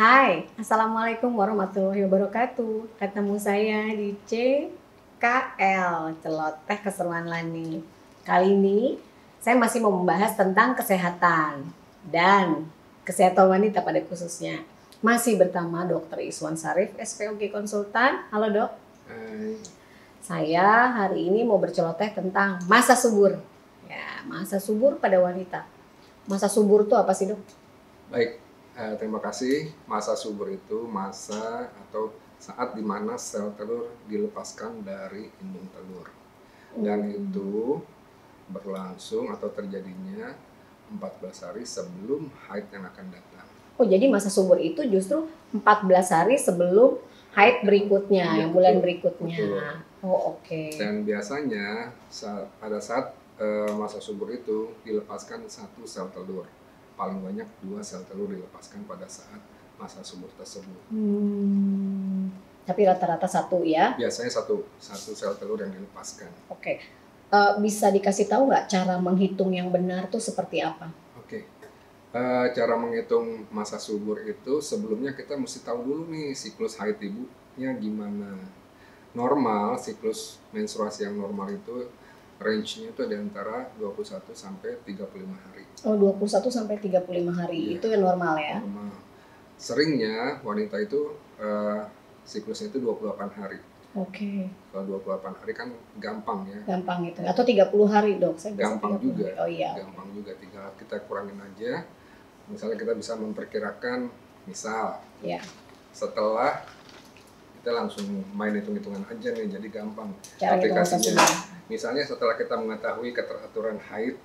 Hai, Assalamualaikum warahmatullahi wabarakatuh. Ketemu saya di CKL, Celoteh Keseruan Lani. Kali ini saya masih mau membahas tentang kesehatan dan kesehatan wanita pada khususnya. Masih bersama Dr. Iswan Sarif, SPOG Konsultan. Halo dok. Hai. Saya hari ini mau berceloteh tentang masa subur. Ya, masa subur pada wanita. Masa subur itu apa sih dok? Baik, terima kasih. Masa subur itu masa atau saat di mana sel telur dilepaskan dari indung telur. Dan itu berlangsung atau terjadinya 14 hari sebelum haid yang akan datang. Oh, jadi masa subur itu justru 14 hari sebelum haid berikutnya, Iya, yang bulan betul, berikutnya. betul. Oh, oke. Dan biasanya pada saat masa subur itu dilepaskan satu sel telur. Paling banyak 2 sel telur dilepaskan pada saat masa subur tersebut. Tapi rata-rata satu ya? Biasanya satu sel telur yang dilepaskan. Oke. Bisa dikasih tahu nggak cara menghitung yang benar tuh seperti apa? Oke. Cara menghitung masa subur itu sebelumnya kita mesti tahu dulu nih siklus haid ibunya gimana. Normal, siklus menstruasi yang normal itu range-nya itu di antara 21 sampai 35 hari. Oh, 21 sampai 35 hari. Iya. Itu yang normal ya? Normal. Seringnya wanita itu siklusnya itu 28 hari. Oke. Kalau 28 hari kan gampang ya. Gampang itu. Atau 30 hari dok? Saya bisa Gampang 30 juga. hari. Oh iya. Gampang juga, tinggal kita kurangin aja. Misalnya kita bisa memperkirakan, misal Ya. setelah kita langsung main hitung-hitungan aja nih, jadi gampang Cara hitung masa aplikasinya. subur. Misalnya setelah kita mengetahui keteraturan haidnya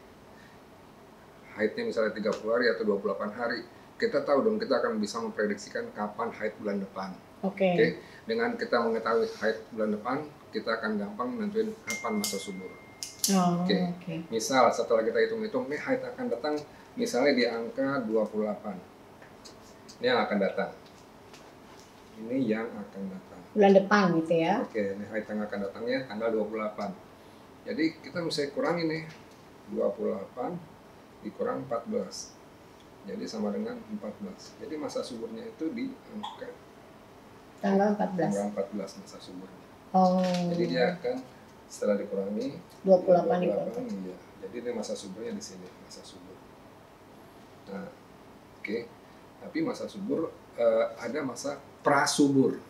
misalnya 30 hari atau 28 hari, kita tahu dong, kita akan bisa memprediksikan kapan haid bulan depan. Oke. Oke? Dengan kita mengetahui haid bulan depan, kita akan gampang nentuin kapan masa subur. Oh, Oke. oke. Misal setelah kita hitung-hitung, nih haid akan datang misalnya di angka 28. Ini yang akan datang. Ini yang akan datang. Bulan depan gitu ya? Oke, ini haid yang akan datangnya tanggal 28. Jadi kita mesti kurangi nih, 28 dikurang 14. Jadi sama dengan 14. Jadi masa suburnya itu di angka Tanggal 14. tanggal 14 masa suburnya. Oh. Jadi dia akan setelah dikurangi 28 iya. Jadi ini masa suburnya di sini, masa subur. Nah, oke. Tapi masa subur ada masa prasubur.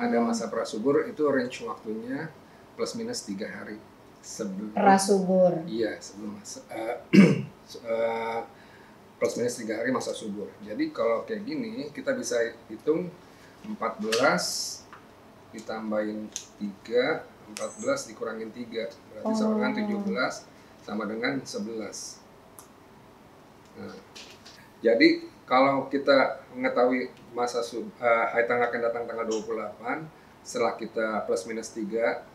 Ada masa prasubur itu range waktunya plus minus 3 hari sebelum prasubur. Iya, sebelum plus minus 3 hari masa subur. Jadi kalau kayak gini kita bisa hitung 14 ditambahin 3, 14 dikurangin 3, berarti sama dengan 17 sama dengan 11. Nah, jadi kalau kita mengetahui masa haid yang akan datang tanggal 28, setelah kita plus minus 3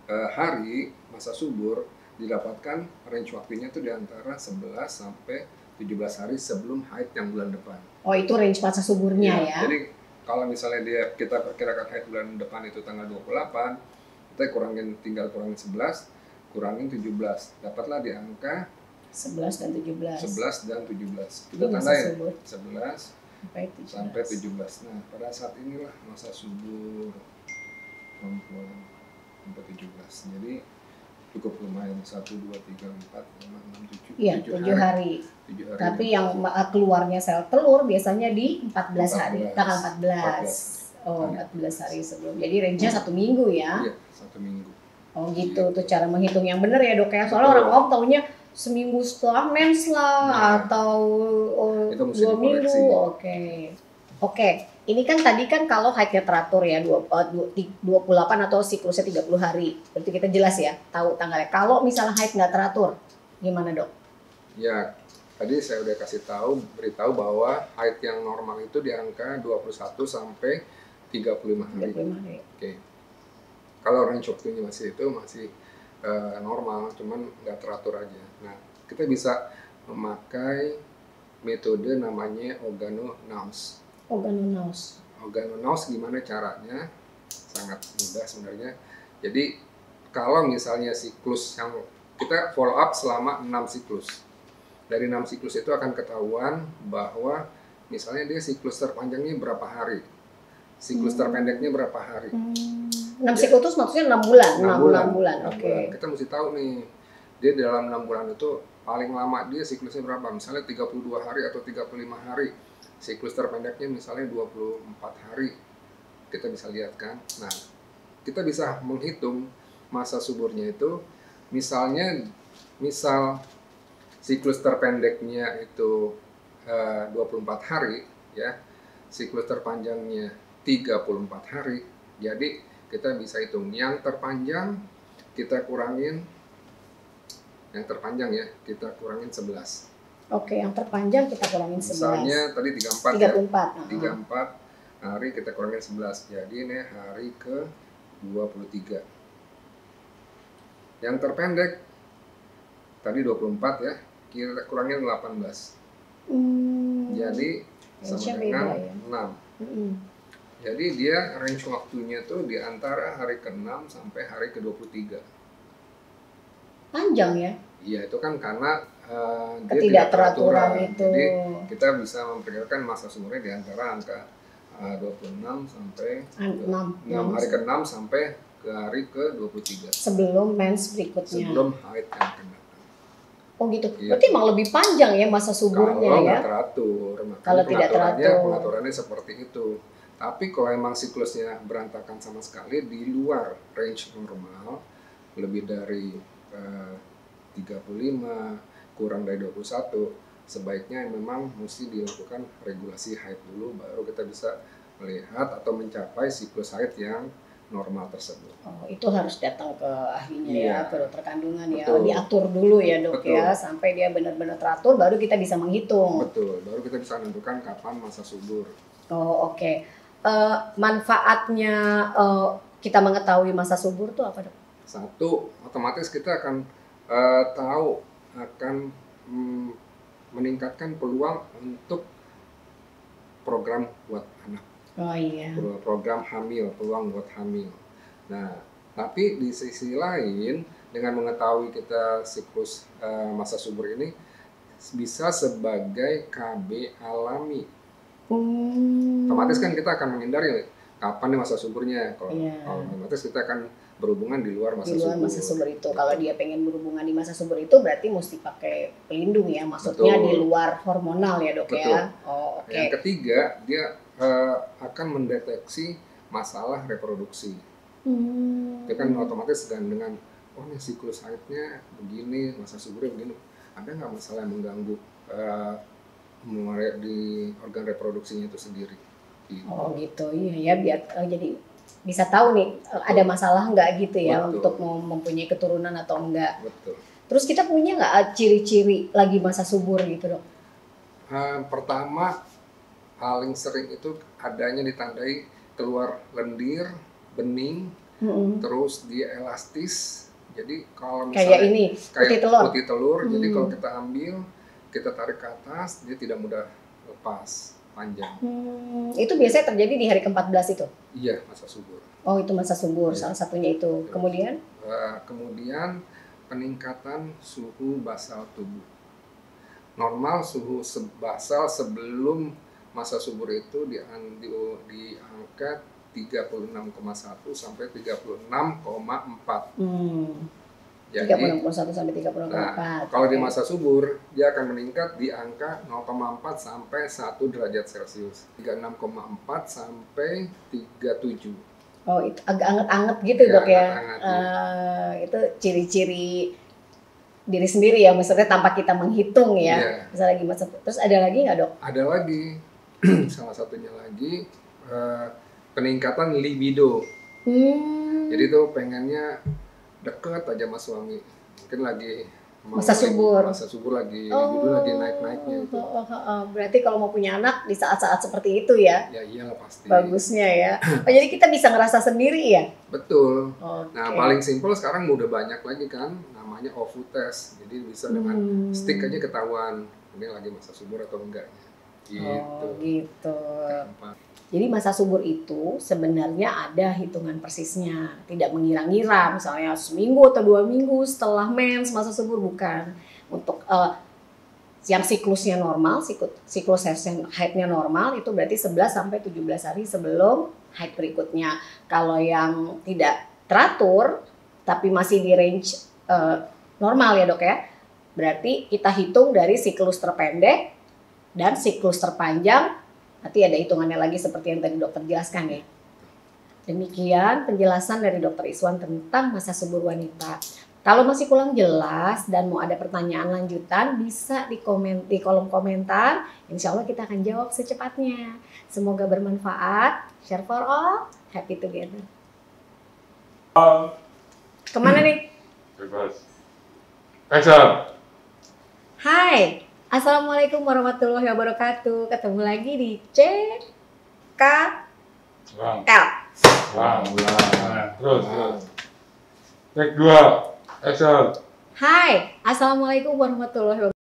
hari masa subur, didapatkan range waktunya itu di antara 11 sampai 17 hari sebelum haid yang bulan depan. Oh, itu range masa suburnya ya? Jadi kalau misalnya kita perkirakan haid bulan depan itu tanggal 28, kita tinggal kurangin 11, kurangin 17, dapatlah di angka 11 dan 17. 11 dan 17. Kita Itu masa tandain subur. 11 sampai 17. Nah, pada saat inilah masa subur perempuan sampai 17. Jadi cukup lumayan, 1, 2, 3, 4, 5, 6, 7. Iya, 7 hari. 7 hari. Tapi yang keluarnya sel telur biasanya di 14 hari, 14. tanggal 14. Oh, 14 hari sebelum. Jadi range-nya 1 minggu ya? Iya, 1 minggu. Oh gitu, tuh cara menghitung yang benar ya dok ya. Soalnya orang awam taunya seminggu setelah mens lah, atau itu mesti 2 minggu. dikoreksi. Oke. Ini kan tadi kan kalau haidnya teratur ya 28 atau siklusnya 30 hari. Berarti kita jelas ya, tahu tanggalnya. Kalau misalnya haid nggak teratur, gimana dok? Ya, tadi saya udah beritahu bahwa haid yang normal itu di angka 21 sampai 35 hari. 35 hari. Oke. Kalau range waktunya masih normal, cuman nggak teratur aja. Nah, kita bisa memakai metode namanya Oganon-Naus. Oganon-Naus gimana caranya? Sangat mudah sebenarnya. Jadi kalau misalnya siklus yang kita follow up selama 6 siklus. Dari 6 siklus itu akan ketahuan bahwa misalnya dia siklus terpanjangnya berapa hari, siklus terpendeknya berapa hari. 6 siklus maksudnya 6 bulan, 6 bulan. Oke. Kita mesti tahu nih, dia dalam 6 bulan itu paling lama dia siklusnya berapa, misalnya 32 hari atau 35 hari. Siklus terpendeknya misalnya 24 hari. Kita bisa lihat kan. Nah, kita bisa menghitung masa suburnya itu, misal siklus terpendeknya itu 24 hari ya, siklus terpanjangnya 34 hari. Jadi kita bisa hitung yang terpanjang kita kurangin, yang terpanjang ya kita kurangin 11. Oke, yang terpanjang kita kurangin 11. Misalnya tadi 34 ya. 34 hari kita kurangin 11. Jadi ini hari ke 23. Yang terpendek tadi 24 ya, kita kurangin 18. Jadi sama dengan ya? 6. Jadi dia range waktunya tuh di antara hari ke-6 sampai hari ke-23. Panjang ya? Iya, itu kan karena dia tidak teraturan itu. Jadi kita bisa memperkirakan masa sumurnya di antara angka 26 sampai 6 hari ke-6 sampai ke hari ke-23. Sebelum mens berikutnya. Sebelum haid yang akan datang. Oh gitu. Iya. Berarti emang lebih panjang ya masa suburnya kalau ya? Kalau teratur. Kalau tidak teratur. Pengaturannya seperti itu. Tapi kalau emang siklusnya berantakan sama sekali di luar range normal, lebih dari 35, kurang dari 21, sebaiknya memang mesti dilakukan regulasi haid dulu, baru kita bisa melihat atau mencapai siklus haid yang normal tersebut. Oh, itu harus datang ke ahlinya Iya. ya, ke dokter kandungan ya. Betul. Diatur dulu ya dok. Betul. Ya, sampai dia benar-benar teratur, baru kita bisa menghitung. Betul, baru kita bisa menentukan kapan masa subur. Oh oke. Manfaatnya kita mengetahui masa subur tuh apa dok? Satu, otomatis kita akan tahu akan meningkatkan peluang untuk program buat anak. Oh iya. Program hamil, peluang buat hamil. Nah, tapi di sisi lain dengan mengetahui kita siklus masa subur ini bisa sebagai KB alami. Otomatis kan kita akan menghindari kapan nih masa suburnya. Kalau otomatis kita akan berhubungan di luar masa subur. Masa subur itu. Kalau dia pengen berhubungan di masa subur itu berarti mesti pakai pelindung ya. Maksudnya di luar hormonal ya dok. Betul. Ya. Oh oke. Yang ketiga dia akan mendeteksi masalah reproduksi. Itu kan otomatis dengan oh nih siklus haidnya begini, masa suburnya begini. Ada nggak masalah yang mengganggu di organ reproduksinya itu sendiri? Gitu. Oh gitu, iya ya biar jadi bisa tahu nih ada masalah nggak gitu ya. Betul. Untuk mempunyai keturunan atau enggak. Betul. Terus kita punya nggak ciri-ciri lagi masa subur gitu dok? Pertama paling sering itu adanya ditandai keluar lendir, bening, terus dia elastis. Jadi kalau misalnya kayak putih telur, jadi kalau kita ambil, kita tarik ke atas, dia tidak mudah lepas, panjang. Itu biasanya terjadi di hari ke-14 itu? Iya, masa subur. Oh, itu masa subur, salah satunya itu. Kemudian? Kemudian peningkatan suhu basal tubuh. Normal suhu basal sebelum masa subur itu di angka 36,1 sampai 36,4. Jadi 36,1 sampai 36,4. Nah, kalau di masa subur dia akan meningkat di angka 0,4 sampai 1 derajat Celcius. 36,4 sampai 37. Oh, itu agak anget-anget gitu ya, dok ya. Itu ciri-ciri diri sendiri ya, maksudnya tanpa kita menghitung ya. Yeah. Misalnya lagi masa, terus ada lagi nggak dok? Ada lagi, salah satunya lagi peningkatan libido. Jadi tuh pengennya deket aja sama suami, mungkin lagi masa subur lagi libido lagi naik-naiknya itu. Berarti kalau mau punya anak di saat-saat seperti itu ya? Ya iyalah pasti. Bagusnya ya. Oh, jadi kita bisa ngerasa sendiri ya? Betul. Nah paling simpel sekarang udah banyak lagi kan, namanya OVU test. Jadi bisa dengan stick aja ketahuan ini lagi masa subur atau enggak. Gitu. Oh gitu. Jadi masa subur itu sebenarnya ada hitungan persisnya, tidak mengira-ngira, misalnya seminggu atau 2 minggu setelah mens masa subur, bukan. Untuk yang siklusnya normal, siklus haidnya normal itu berarti 11 sampai 17 hari sebelum haid berikutnya. Kalau yang tidak teratur tapi masih di range normal ya dok ya, berarti kita hitung dari siklus terpendek dan siklus terpanjang. Nanti ada hitungannya lagi seperti yang tadi dokter jelaskan ya. Demikian penjelasan dari dokter Iswan tentang masa subur wanita. Kalau masih kurang jelas dan mau ada pertanyaan lanjutan, bisa di kolom komentar. Insya Allah kita akan jawab secepatnya. Semoga bermanfaat. Share for all, happy together. Kemana nih? Bebas. Action. Hai, Assalamualaikum warahmatullahi wabarakatuh. Ketemu lagi di CKL. Terus. Take 2. Action. Hai, Assalamualaikum warahmatullahi wabarakatuh.